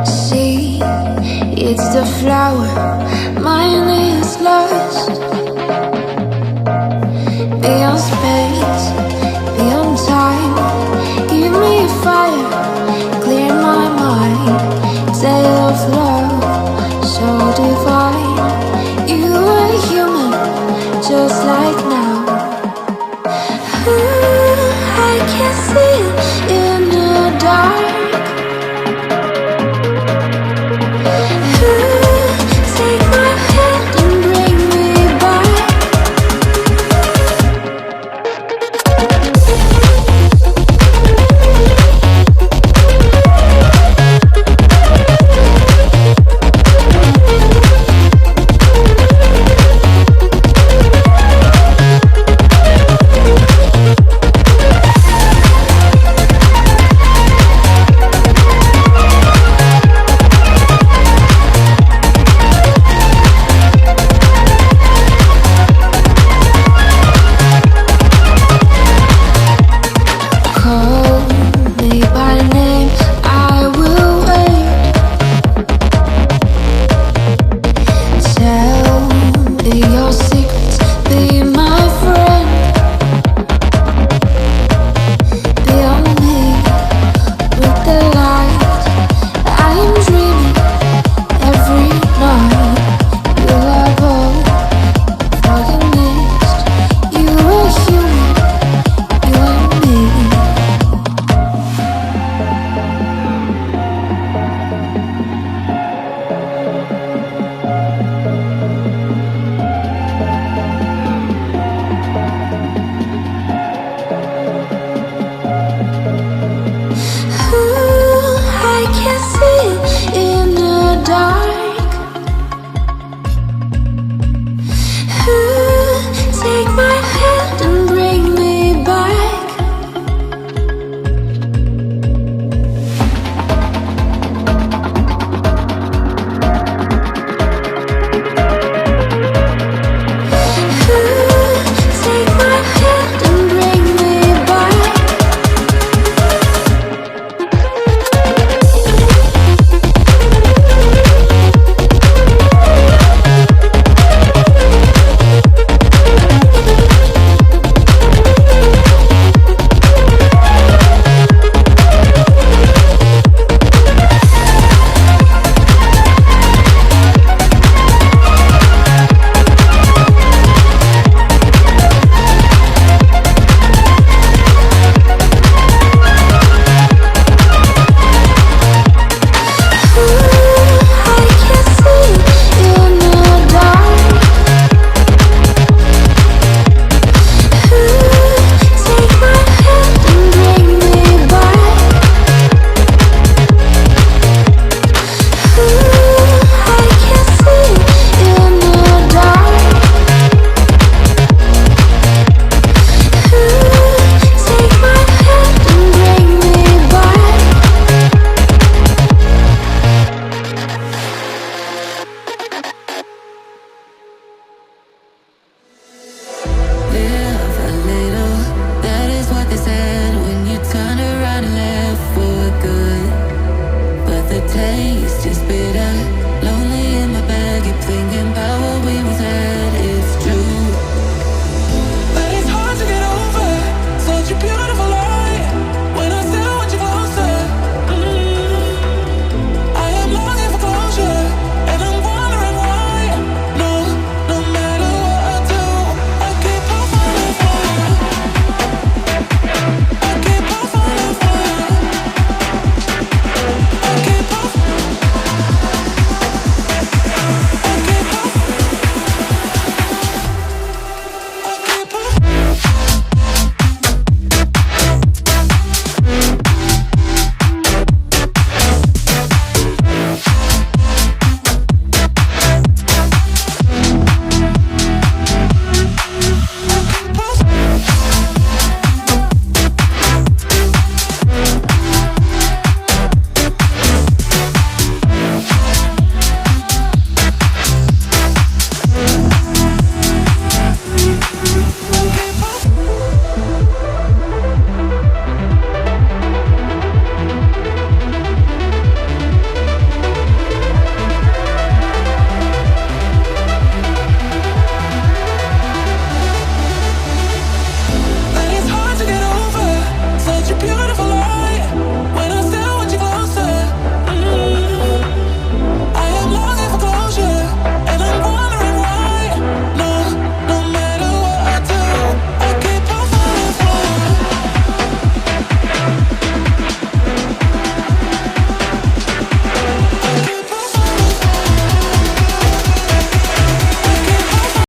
See, it's the flower, mine is lost. Beyond space, beyond time, give me a fire, clear my mind. Tale of love, so divine. You are human, just like now. I can see it in the dark. Take my hand and bring me back. Take my hand and bring me back. Take my hand and bring me back. Taste is bitter, lonely in my bed, keep thinking about